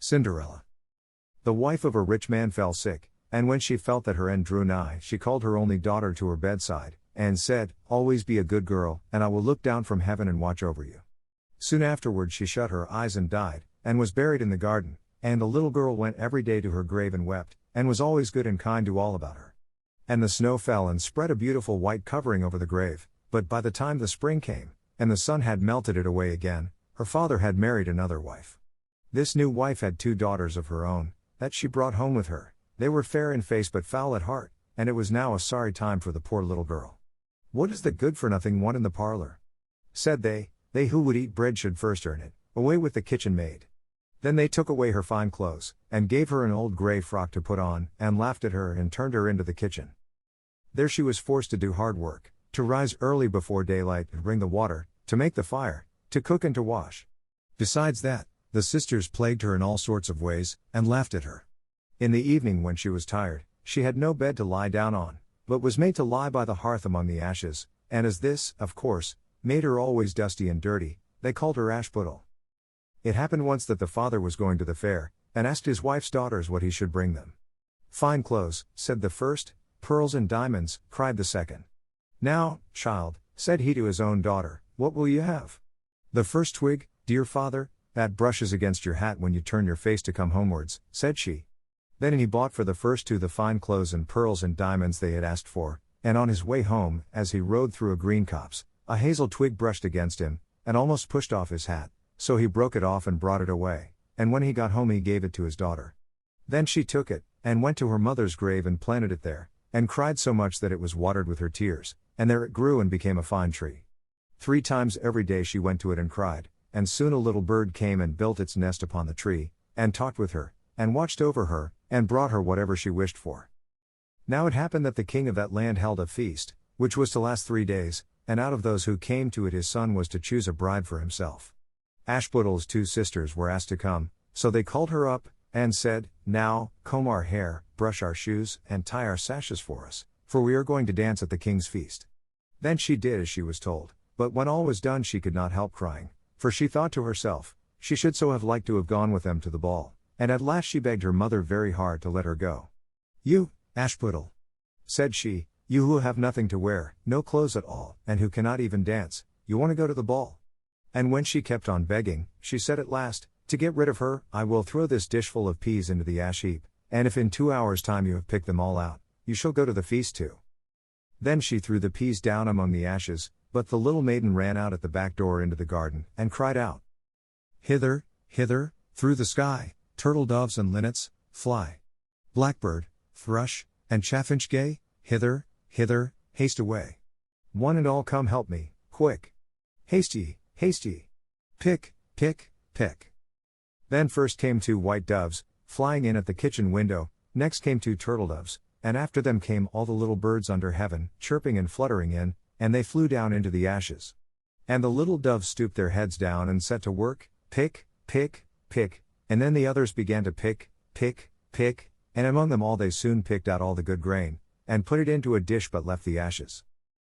Cinderella. The wife of a rich man fell sick, and when she felt that her end drew nigh, she called her only daughter to her bedside, and said, "Always be a good girl, and I will look down from heaven and watch over you." Soon afterward she shut her eyes and died, and was buried in the garden, and the little girl went every day to her grave and wept, and was always good and kind to all about her. And the snow fell and spread a beautiful white covering over the grave, but by the time the spring came, and the sun had melted it away again, her father had married another wife. This new wife had 2 daughters of her own, that she brought home with her. They were fair in face but foul at heart, and it was now a sorry time for the poor little girl. "What is the good-for-nothing one in the parlour?" said they. "They who would eat bread should first earn it. Away with the kitchen-maid." Then they took away her fine clothes, and gave her an old grey frock to put on, and laughed at her and turned her into the kitchen. There she was forced to do hard work, to rise early before daylight and bring the water, to make the fire, to cook and to wash. Besides that, the sisters plagued her in all sorts of ways, and laughed at her. In the evening when she was tired, she had no bed to lie down on, but was made to lie by the hearth among the ashes, and as this, of course, made her always dusty and dirty, they called her Ashputtel. It happened once that the father was going to the fair, and asked his wife's daughters what he should bring them. "Fine clothes," said the first. "Pearls and diamonds," cried the second. "Now, child," said he to his own daughter, "what will you have?" "The first twig, dear father, that brushes against your hat when you turn your face to come homewards," said she. Then he bought for the first 2 the fine clothes and pearls and diamonds they had asked for, and on his way home, as he rode through a green copse, a hazel twig brushed against him, and almost pushed off his hat, so he broke it off and brought it away, and when he got home he gave it to his daughter. Then she took it, and went to her mother's grave and planted it there, and cried so much that it was watered with her tears, and there it grew and became a fine tree. 3 times every day she went to it and cried, and soon a little bird came and built its nest upon the tree, and talked with her, and watched over her, and brought her whatever she wished for. Now it happened that the king of that land held a feast, which was to last 3 days, and out of those who came to it his son was to choose a bride for himself. Ashputtel's 2 sisters were asked to come, so they called her up, and said, "Now, comb our hair, brush our shoes, and tie our sashes for us, for we are going to dance at the king's feast." Then she did as she was told, but when all was done she could not help crying, for she thought to herself, she should so have liked to have gone with them to the ball, and at last she begged her mother very hard to let her go. "You, Ashputtel," said she, "you who have nothing to wear, no clothes at all, and who cannot even dance, you want to go to the ball?" And when she kept on begging, she said at last, "To get rid of her, I will throw this dishful of peas into the ash heap, and if in 2 hours' time you have picked them all out, you shall go to the feast too." Then she threw the peas down among the ashes, but the little maiden ran out at the back door into the garden, and cried out, "Hither, hither, through the sky, turtle doves and linnets, fly. Blackbird, thrush, and chaffinch gay, hither, hither, haste away. One and all come help me, quick. Haste ye, haste ye. Pick, pick, pick." Then first came 2 white doves, flying in at the kitchen window, next came 2 turtle doves, and after them came all the little birds under heaven, chirping and fluttering in, and they flew down into the ashes. And the little doves stooped their heads down and set to work, pick, pick, pick, and then the others began to pick, pick, pick, and among them all they soon picked out all the good grain, and put it into a dish but left the ashes.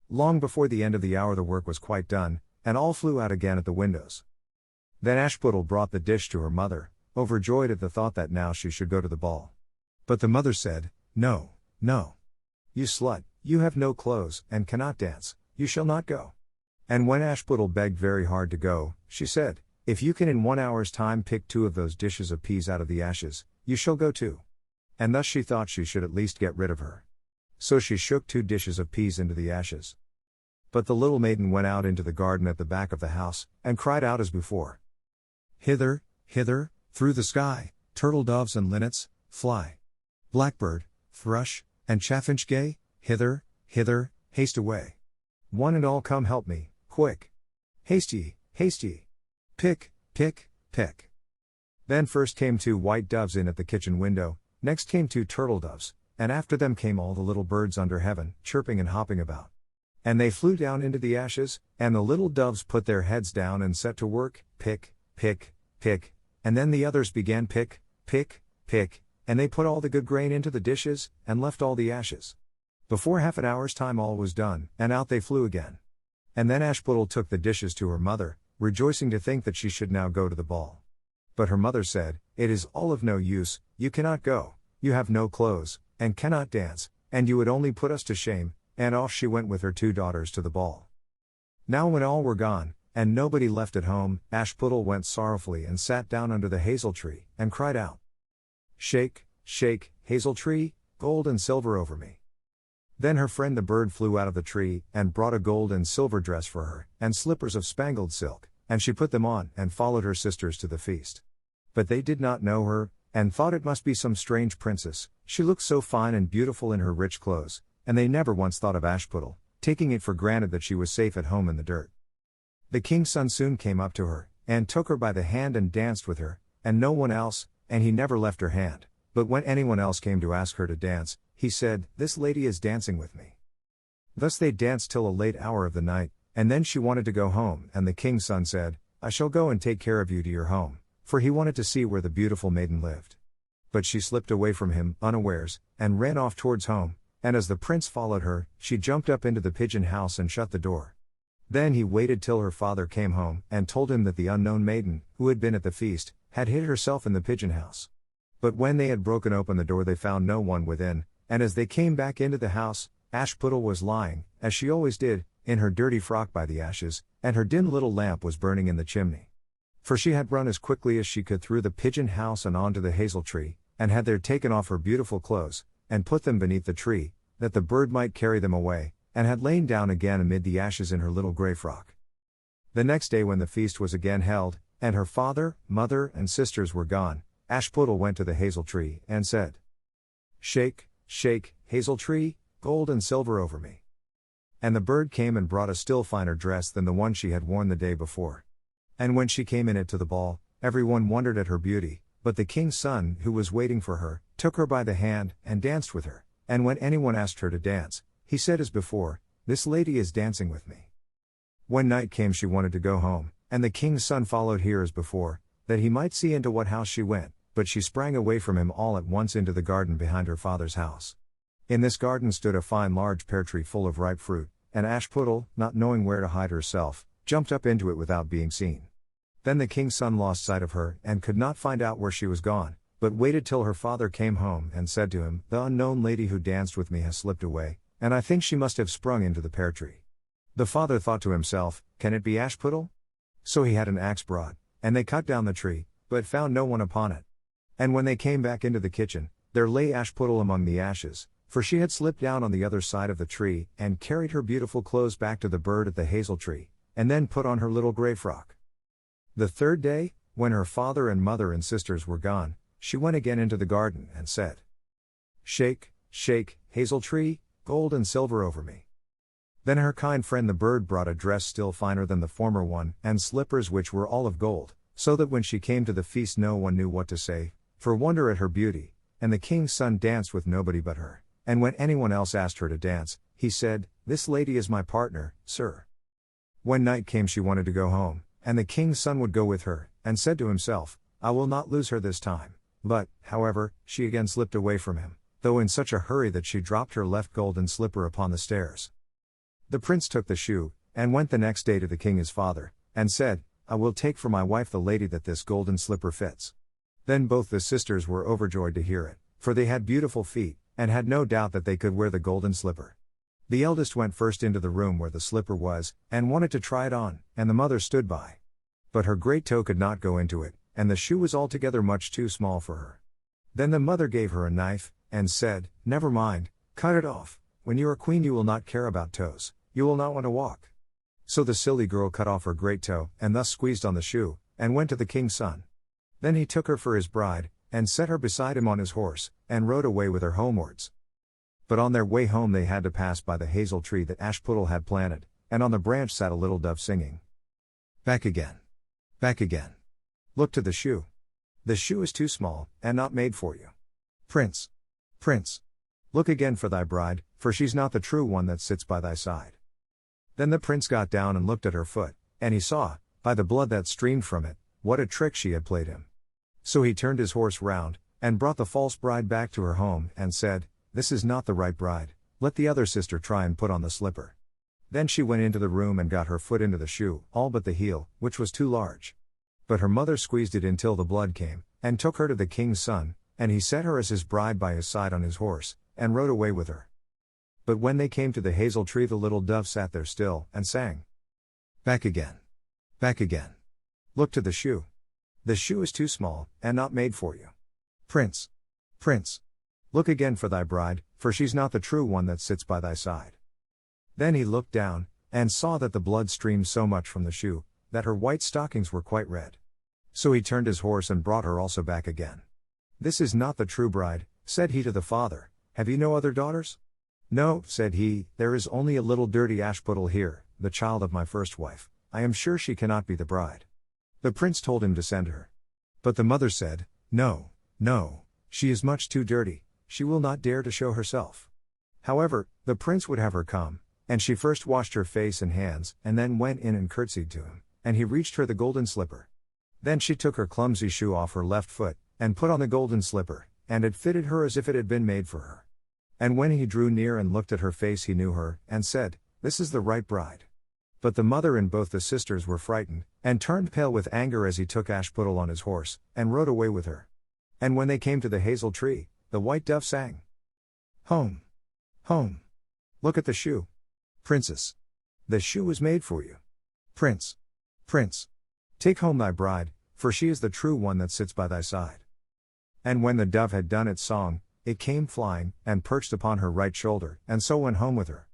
Long before the end of the hour the work was quite done, and all flew out again at the windows. Then Ashputtel brought the dish to her mother, overjoyed at the thought that now she should go to the ball. But the mother said, "No, no. You slut, you have no clothes, and cannot dance, you shall not go." And when Ashputtel begged very hard to go, she said, "If you can in 1 hour's time pick 2 of those dishes of peas out of the ashes, you shall go too." And thus she thought she should at least get rid of her. So she shook 2 dishes of peas into the ashes. But the little maiden went out into the garden at the back of the house, and cried out as before, "Hither, hither, through the sky, turtle doves and linnets, fly. Blackbird, thrush, and chaffinch gay, hither, hither, haste away. One and all come help me, quick. Haste ye, haste ye. Pick, pick, pick." Then first came 2 white doves in at the kitchen window, next came 2 turtle doves, and after them came all the little birds under heaven, chirping and hopping about. And they flew down into the ashes, and the little doves put their heads down and set to work, pick, pick, pick, and then the others began pick, pick, pick, and they put all the good grain into the dishes, and left all the ashes. Before half an hour's time all was done, and out they flew again. And then Ashputtel took the dishes to her mother, rejoicing to think that she should now go to the ball. But her mother said, "It is all of no use, you cannot go, you have no clothes, and cannot dance, and you would only put us to shame," and off she went with her 2 daughters to the ball. Now when all were gone, and nobody left at home, Ashputtel went sorrowfully and sat down under the hazel tree, and cried out, "Shake, shake, hazel tree, gold and silver over me." Then her friend the bird flew out of the tree, and brought a gold and silver dress for her, and slippers of spangled silk, and she put them on, and followed her sisters to the feast. But they did not know her, and thought it must be some strange princess, she looked so fine and beautiful in her rich clothes, and they never once thought of Ashputtel, taking it for granted that she was safe at home in the dirt. The king's son soon came up to her, and took her by the hand and danced with her, and no one else, and he never left her hand, but when anyone else came to ask her to dance, he said, "This lady is dancing with me." Thus they danced till a late hour of the night, and then she wanted to go home, and the king's son said, "I shall go and take care of you to your home," for he wanted to see where the beautiful maiden lived. But she slipped away from him, unawares, and ran off towards home, and as the prince followed her, she jumped up into the pigeon house and shut the door. Then he waited till her father came home, and told him that the unknown maiden, who had been at the feast, had hid herself in the pigeon house. But when they had broken open the door they found no one within, and as they came back into the house, Ashputtel was lying, as she always did, in her dirty frock by the ashes, and her dim little lamp was burning in the chimney. For she had run as quickly as she could through the pigeon house and on to the hazel tree, and had there taken off her beautiful clothes, and put them beneath the tree, that the bird might carry them away, and had lain down again amid the ashes in her little grey frock. The next day when the feast was again held, and her father, mother, and sisters were gone, Ashputtel went to the hazel tree, and said, "Shake, shake, hazel tree, gold and silver over me." And the bird came and brought a still finer dress than the one she had worn the day before. And when she came in it to the ball, everyone wondered at her beauty, but the king's son, who was waiting for her, took her by the hand, and danced with her, and when anyone asked her to dance, he said as before, "This lady is dancing with me." When night came she wanted to go home, and the king's son followed her as before, that he might see into what house she went, but she sprang away from him all at once into the garden behind her father's house. In this garden stood a fine large pear tree full of ripe fruit, and Ashputtel, not knowing where to hide herself, jumped up into it without being seen. Then the king's son lost sight of her, and could not find out where she was gone, but waited till her father came home, and said to him, "The unknown lady who danced with me has slipped away, and I think she must have sprung into the pear tree." The father thought to himself, "Can it be Ashputtel?" So he had an axe brought, and they cut down the tree, but found no one upon it. And when they came back into the kitchen, there lay Ashputtel among the ashes, for she had slipped down on the other side of the tree, and carried her beautiful clothes back to the bird at the hazel tree, and then put on her little grey frock. The third day, when her father and mother and sisters were gone, she went again into the garden, and said, "Shake, shake, hazel tree, gold and silver over me." Then her kind friend the bird brought a dress still finer than the former one, and slippers which were all of gold, so that when she came to the feast no one knew what to say, for wonder at her beauty, and the king's son danced with nobody but her, and when anyone else asked her to dance, he said, "This lady is my partner, sir." When night came she wanted to go home, and the king's son would go with her, and said to himself, "I will not lose her this time," but, however, she again slipped away from him, though in such a hurry that she dropped her left golden slipper upon the stairs. The prince took the shoe, and went the next day to the king his father, and said, "I will take for my wife the lady that this golden slipper fits." Then both the sisters were overjoyed to hear it, for they had beautiful feet, and had no doubt that they could wear the golden slipper. The eldest went first into the room where the slipper was, and wanted to try it on, and the mother stood by. But her great toe could not go into it, and the shoe was altogether much too small for her. Then the mother gave her a knife, and said, "Never mind, cut it off, when you are queen you will not care about toes, you will not want to walk." So the silly girl cut off her great toe, and thus squeezed on the shoe, and went to the king's son. Then he took her for his bride, and set her beside him on his horse, and rode away with her homewards. But on their way home they had to pass by the hazel tree that Ashputtel had planted, and on the branch sat a little dove singing, "Back again. Back again. Look to the shoe. The shoe is too small, and not made for you. Prince. Prince. Look again for thy bride, for she's not the true one that sits by thy side." Then the prince got down and looked at her foot, and he saw, by the blood that streamed from it, what a trick she had played him. So he turned his horse round, and brought the false bride back to her home, and said, "This is not the right bride, let the other sister try and put on the slipper." Then she went into the room and got her foot into the shoe, all but the heel, which was too large. But her mother squeezed it until the blood came, and took her to the king's son, and he set her as his bride by his side on his horse, and rode away with her. But when they came to the hazel tree, the little dove sat there still, and sang. Back again. Back again. Look to the shoe. The shoe is too small, and not made for you. Prince. Prince. Look again for thy bride, for she's not the true one that sits by thy side. Then he looked down, and saw that the blood streamed so much from the shoe, that her white stockings were quite red. So he turned his horse and brought her also back again. This is not the true bride, said he to the father. Have you no other daughters? No, said he, there is only a little dirty Ashputtel here, the child of my first wife. I am sure she cannot be the bride. The prince told him to send her. But the mother said, No, no, she is much too dirty, she will not dare to show herself. However, the prince would have her come, and she first washed her face and hands, and then went in and curtsied to him, and he reached her the golden slipper. Then she took her clumsy shoe off her left foot, and put on the golden slipper, and it fitted her as if it had been made for her. And when he drew near and looked at her face, he knew her, and said, This is the right bride. But the mother and both the sisters were frightened, and turned pale with anger as he took Ashputtel on his horse, and rode away with her. And when they came to the hazel tree, the white dove sang. Home. Home. Look at the shoe. Princess. The shoe was made for you. Prince. Prince. Take home thy bride, for she is the true one that sits by thy side. And when the dove had done its song, it came flying, and perched upon her right shoulder, and so went home with her.